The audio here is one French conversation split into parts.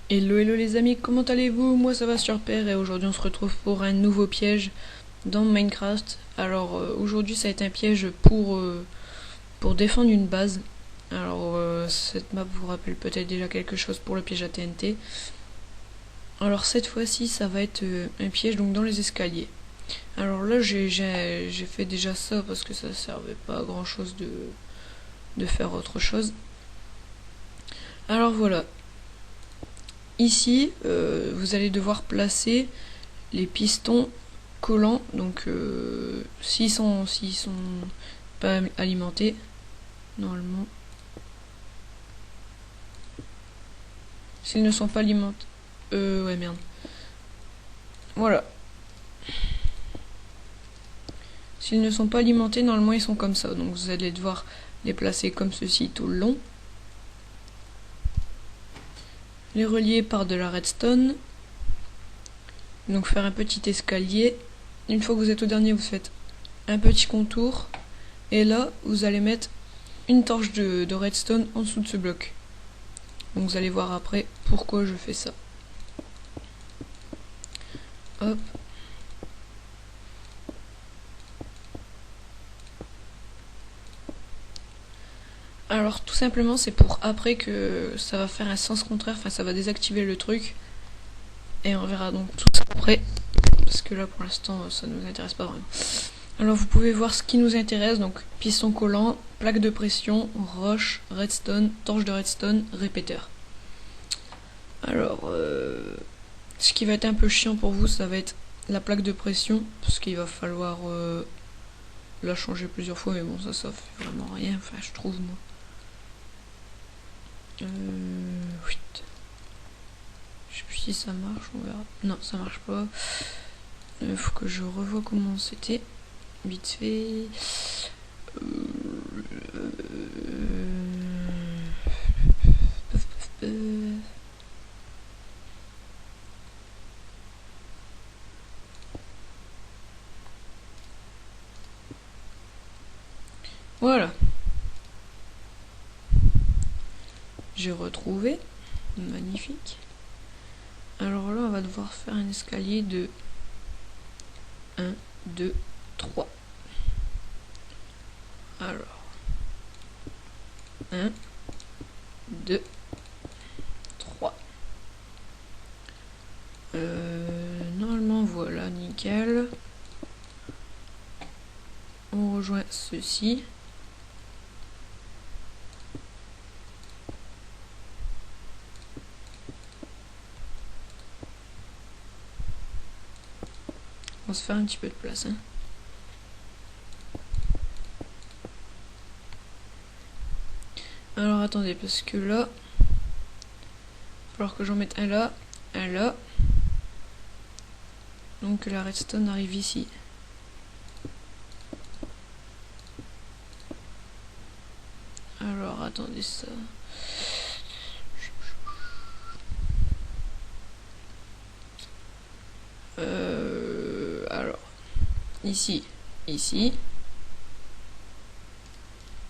Hello hello les amis, comment allez-vous? Moi ça va super et aujourd'hui on se retrouve pour un nouveau piège dans Minecraft. Alors aujourd'hui ça va être un piège pour défendre une base. Alors cette map vous rappelle peut-être déjà quelque chose pour le piège à TNT. Alors cette fois-ci ça va être un piège donc dans les escaliers. Alors là j'ai fait déjà ça parce que ça servait pas à grand chose de faire autre chose. Alors voilà. Ici, vous allez devoir placer les pistons collants, donc s'ils sont pas alimentés, normalement. S'ils ne sont pas alimentés... ouais, merde. Voilà. S'ils ne sont pas alimentés, normalement ils sont comme ça, donc vous allez devoir les placer comme ceci tout le long. Les relier par de la redstone. Donc faire un petit escalier. Une fois que vous êtes au dernier, vous faites un petit contour. Et là, vous allez mettre une torche de redstone en dessous de ce bloc. Donc vous allez voir après pourquoi je fais ça. Hop. Alors tout simplement c'est pour après que ça va faire un sens contraire, enfin ça va désactiver le truc. Et on verra donc tout ça après. Parce que là pour l'instant ça ne nous intéresse pas vraiment. Alors vous pouvez voir ce qui nous intéresse, donc piston collant, plaque de pression, roche, redstone, torche de redstone, répéteur. Alors ce qui va être un peu chiant pour vous ça va être la plaque de pression, parce qu'il va falloir la changer plusieurs fois, mais bon ça fait vraiment rien, enfin je trouve moi. Oui. Je sais plus si ça marche, on verra. Non, ça marche pas. Faut que je revoie comment c'était. Vite fait. Voilà. J'ai retrouvé. Magnifique. Alors là, on va devoir faire un escalier de 1, 2, 3. Alors. 1, 2, 3. Normalement, voilà, nickel. On rejoint ceci. On va se faire un petit peu de place. Hein. Alors attendez, parce que là, il va falloir que j'en mette un là, un là. Donc la redstone arrive ici. Alors attendez ça. Alors ici, ici,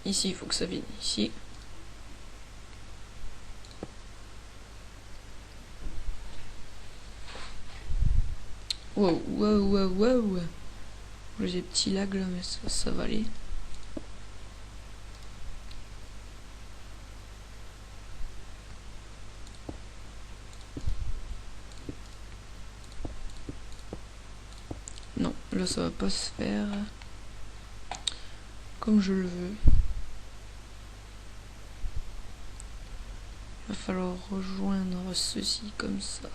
ici il faut que ça vienne ici. Wow, wow, wow, wow. J'ai des petits lags là, mais ça va aller. Non, là ça va pas se faire comme je le veux. Il va falloir rejoindre ceci comme ça.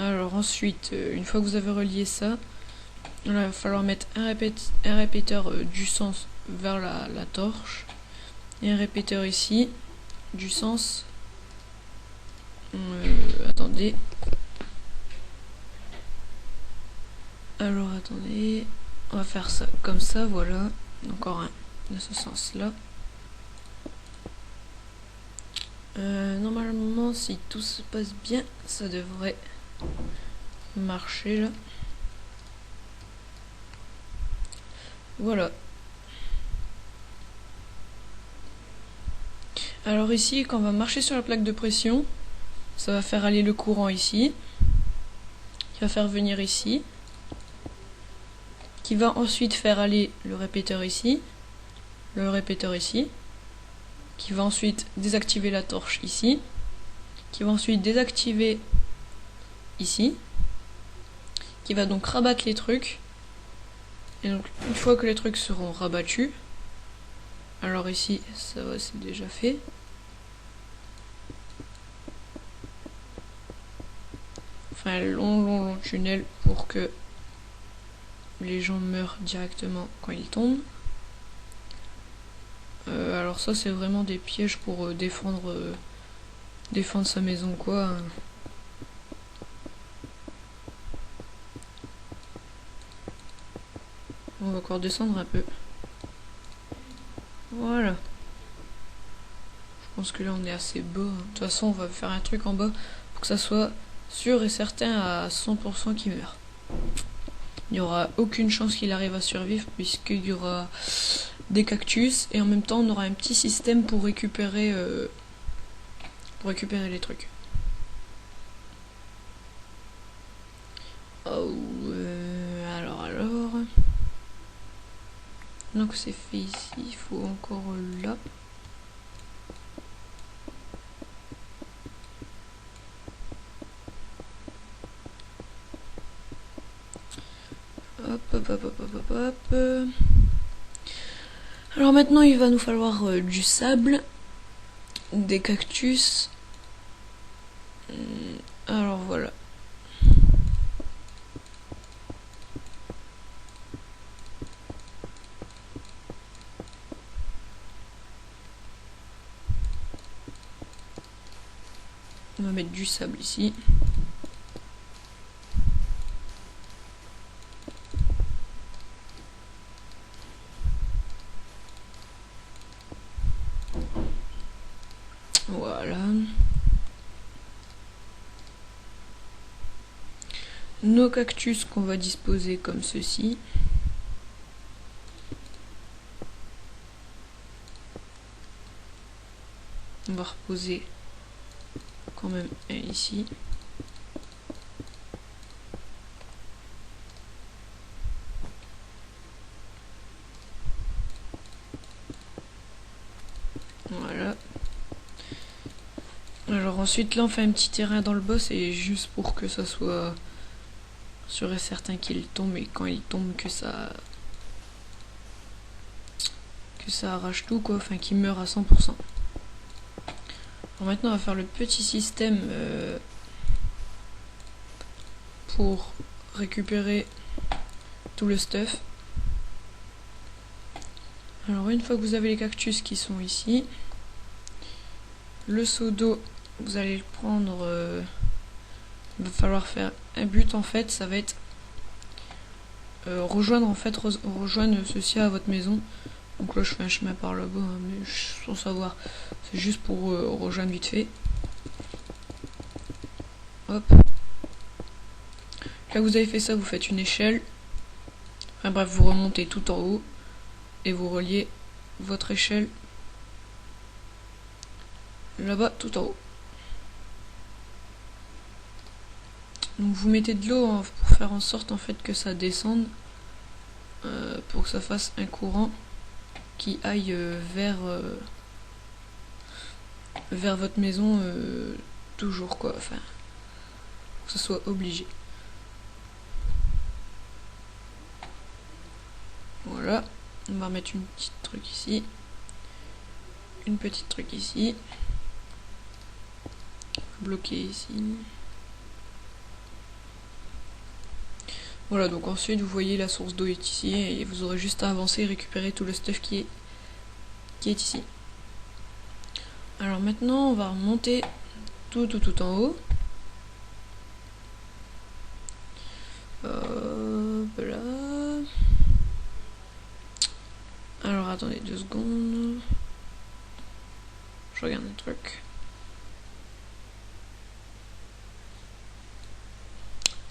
Alors ensuite, une fois que vous avez relié ça, il va falloir mettre un répéteur du sens vers la torche et un répéteur ici du sens. Attendez. Alors attendez, on va faire ça comme ça, voilà. Encore un de ce sens là. Normalement, si tout se passe bien, ça devrait marcher là. Voilà. Alors ici, quand on va marcher sur la plaque de pression, ça va faire aller le courant ici, qui va faire venir ici, qui va ensuite faire aller le répéteur ici, qui va ensuite désactiver la torche ici, qui va ensuite désactiver ici, qui va donc rabattre les trucs. Et donc une fois que les trucs seront rabattus, alors ici ça va, c'est déjà fait. Enfin un long tunnel pour que les gens meurent directement quand ils tombent. Alors ça c'est vraiment des pièges pour défendre sa maison quoi. On va encore descendre un peu. Voilà. Je pense que là on est assez bas. De toute façon on va faire un truc en bas pour que ça soit sûr et certain à 100% qu'il meurt. Il n'y aura aucune chance qu'il arrive à survivre puisqu'il y aura des cactus et en même temps on aura un petit système pour récupérer les trucs. Oh, alors. Donc c'est fait ici, il faut encore là. Hop. Alors maintenant il va nous falloir du sable, des cactus. Alors voilà. On va mettre du sable ici. Voilà. Nos cactus qu'on va disposer comme ceci. On va reposer quand même un ici. Voilà. Alors ensuite là on fait un petit terrain dans le bas, c'est juste pour que ça soit sûr et certain qu'il tombe et quand il tombe que ça arrache tout quoi, enfin qu'il meurt à 100%. Alors maintenant on va faire le petit système pour récupérer tout le stuff. Alors une fois que vous avez les cactus qui sont ici, le seau d'eau vous allez le prendre, il va falloir faire un but en fait, ça va être rejoindre ceci à votre maison. Donc là je fais un chemin par là-bas, hein, mais sans savoir, c'est juste pour rejoindre vite fait. Hop. Là vous avez fait ça, vous faites une échelle. Enfin bref, vous remontez tout en haut et vous reliez votre échelle là-bas tout en haut. Donc vous mettez de l'eau hein, pour faire en sorte en fait que ça descende, pour que ça fasse un courant qui aille vers votre maison toujours quoi, enfin que ce soit obligé. Voilà, on va mettre une petite truc ici, une petite truc ici, bloquer ici. Voilà, donc ensuite vous voyez la source d'eau est ici et vous aurez juste à avancer et récupérer tout le stuff qui est ici. Alors maintenant on va remonter tout en haut. Là. Alors attendez 2 secondes. Je regarde un truc.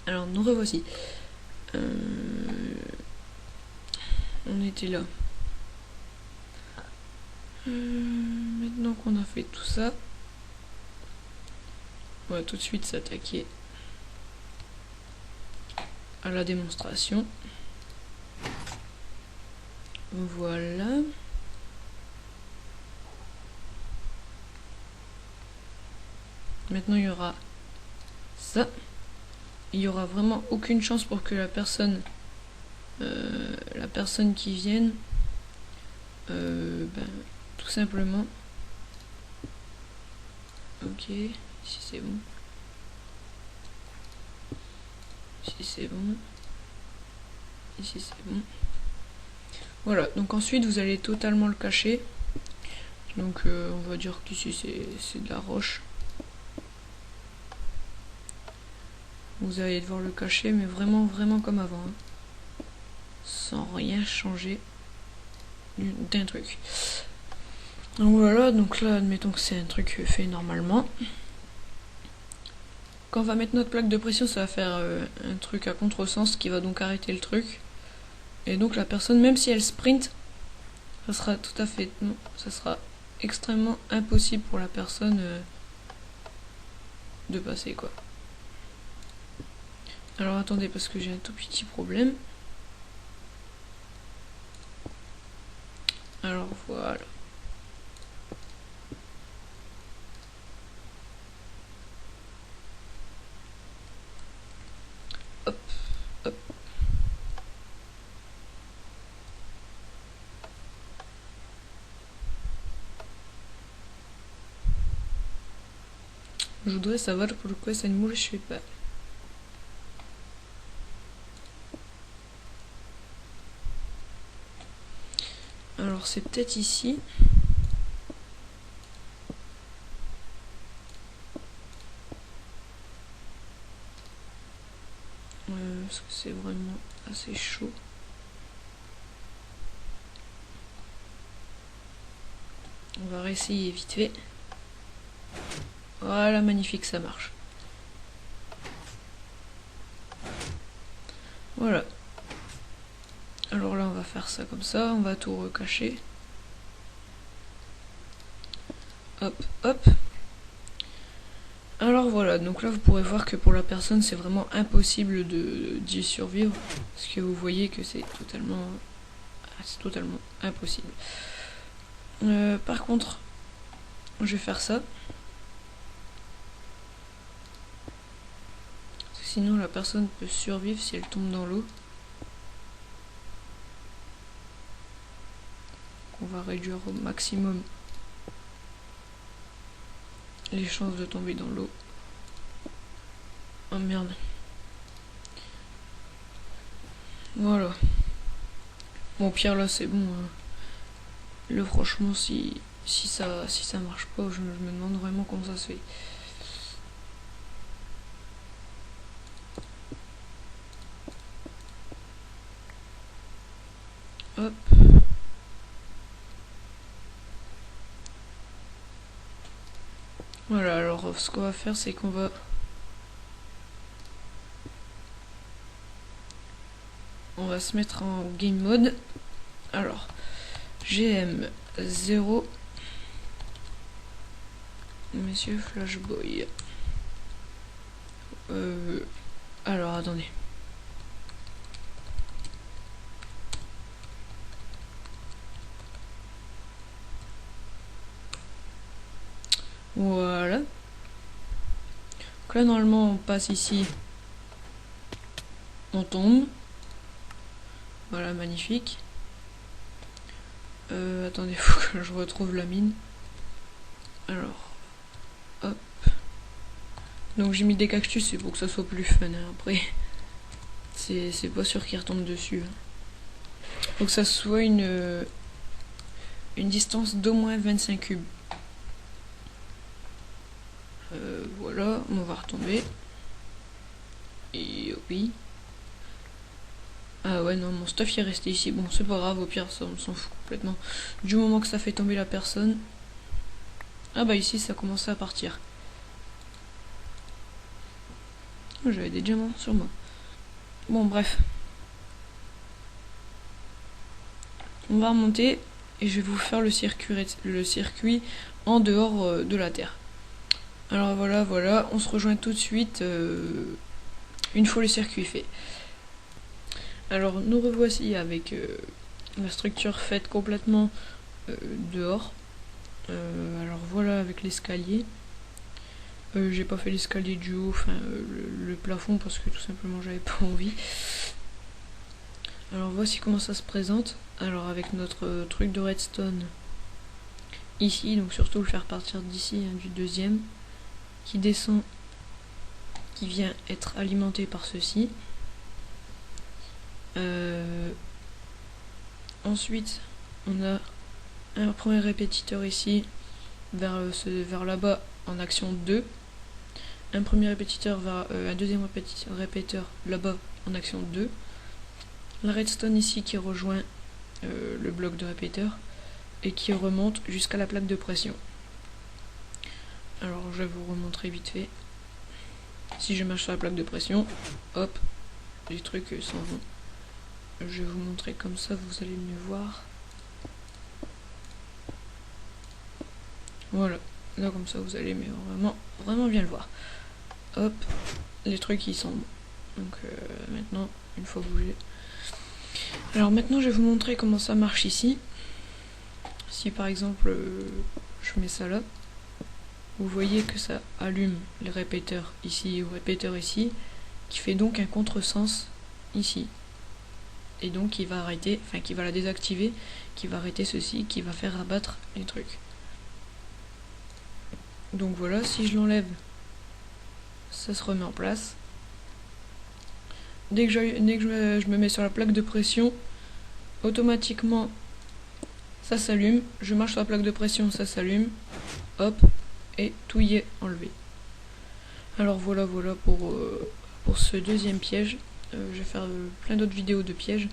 Alors nous revoici. On était là. Maintenant qu'on a fait tout ça, on va tout de suite s'attaquer à la démonstration. Voilà. Maintenant il y aura ça. Il y aura vraiment aucune chance pour que la personne qui vienne tout simplement. Ok, ici c'est bon. Ici c'est bon. Ici c'est bon. Voilà, donc ensuite vous allez totalement le cacher. Donc on va dire qu'ici c'est de la roche. Vous allez devoir le cacher, mais vraiment comme avant. Hein. Sans rien changer d'un truc. Donc voilà, donc là admettons que c'est un truc fait normalement. Quand on va mettre notre plaque de pression, ça va faire un truc à contresens qui va donc arrêter le truc. Et donc la personne, même si elle sprint, ça sera tout à fait... Non, ça sera extrêmement impossible pour la personne de passer quoi. Alors attendez, parce que j'ai un tout petit problème. Alors voilà. Hop, hop. Je voudrais savoir pourquoi ça ne marche pas. Alors c'est peut-être ici. Parce que c'est vraiment assez chaud. On va réessayer vite fait. Voilà, magnifique, ça marche. Voilà. Alors là, on va faire ça comme ça. On va tout recacher. Hop, hop. Alors voilà, donc là vous pourrez voir que pour la personne c'est vraiment impossible d'y survivre. Parce que vous voyez que c'est totalement impossible. Par contre, je vais faire ça. Parce que sinon la personne peut survivre si elle tombe dans l'eau. On va réduire au maximum les chances de tomber dans l'eau. Oh merde. Voilà. Bon, au pire là c'est bon. Hein. Là franchement si ça marche pas, je me demande vraiment comment ça se fait. Hop. Voilà, alors ce qu'on va faire c'est qu'on va se mettre en game mode. Alors GM 0 Monsieur Flashboy. Alors attendez. Voilà. Donc là normalement on passe ici. On tombe. Voilà, magnifique. Attendez, faut que je retrouve la mine. Alors, hop. Donc j'ai mis des cactus, c'est pour que ça soit plus fun. Hein. Après, c'est pas sûr qu'il retombe dessus. Faut que ça soit une distance d'au moins 25 cubes. Voilà, on va retomber. Et oui. Ah ouais, non, mon stuff il est resté ici. Bon, c'est pas grave, au pire, ça on s'en fout complètement. Du moment que ça fait tomber la personne. Ah bah ici, ça commençait à partir. Oh, j'avais des diamants sur moi. Bon, bref. On va remonter et je vais vous faire le circuit en dehors de la Terre. Alors voilà, on se rejoint tout de suite une fois le circuit fait. Alors nous revoici avec la structure faite complètement dehors. Alors voilà avec l'escalier. J'ai pas fait l'escalier du haut, enfin le plafond parce que tout simplement j'avais pas envie. Alors voici comment ça se présente. Alors avec notre truc de redstone ici, donc surtout le faire partir d'ici, hein, du deuxième, qui descend, qui vient être alimenté par ceci. Ensuite on a un premier répétiteur ici vers là-bas en action 2, un premier répétiteur vers un deuxième répétiteur là-bas en action 2, la redstone ici qui rejoint le bloc de répéteur et qui remonte jusqu'à la plaque de pression. Alors je vais vous remontrer vite fait. Si je marche sur la plaque de pression, hop, les trucs s'en vont. Je vais vous montrer comme ça, vous allez mieux voir. Voilà, là comme ça vous allez vraiment bien le voir. Hop, les trucs ils s'en vont. Donc maintenant, une fois bougé. Alors maintenant je vais vous montrer comment ça marche ici. Si par exemple je mets ça là, vous voyez que ça allume les répéteurs ici ou répéteur ici, qui fait donc un contresens ici. Et donc qui va arrêter, enfin qui va la désactiver, qui va arrêter ceci, qui va faire abattre les trucs. Donc voilà, si je l'enlève, ça se remet en place. Dès que je me mets sur la plaque de pression, automatiquement ça s'allume. Je marche sur la plaque de pression, ça s'allume. Hop, et tout y est enlevé. Alors voilà pour ce deuxième piège. Je vais faire plein d'autres vidéos de pièges.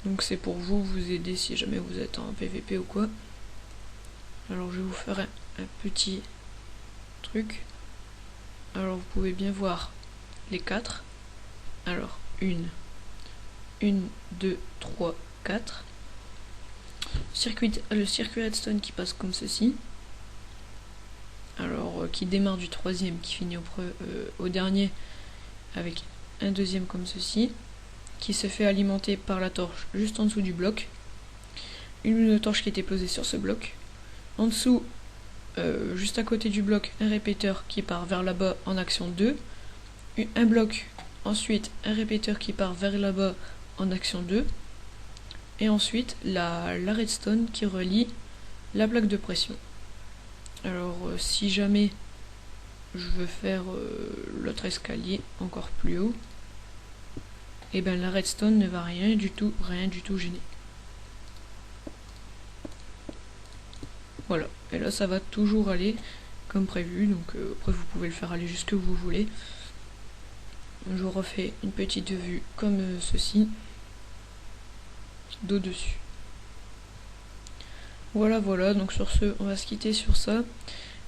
Donc c'est pour vous aider si jamais vous êtes en PVP ou quoi. Alors je vais vous faire un petit truc. Alors vous pouvez bien voir les 4. Alors 1, 2, 3, 4. Le circuit redstone qui passe comme ceci. Alors qui démarre du troisième, qui finit au dernier avec un deuxième comme ceci, qui se fait alimenter par la torche juste en dessous du bloc. Une torche qui était posée sur ce bloc. En dessous, juste à côté du bloc, un répéteur qui part vers là-bas en action 2. Un bloc, ensuite un répéteur qui part vers là-bas en action 2. Et ensuite la redstone qui relie la plaque de pression. Alors si jamais je veux faire l'autre escalier encore plus haut, et bien la redstone ne va rien du tout gêner. Voilà, et là ça va toujours aller comme prévu, donc après vous pouvez le faire aller jusque où vous voulez. Je vous refais une petite vue comme ceci, d'au dessus. Voilà, donc sur ce, on va se quitter sur ça.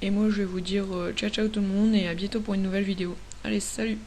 Et moi je vais vous dire ciao tout le monde et à bientôt pour une nouvelle vidéo. Allez, salut!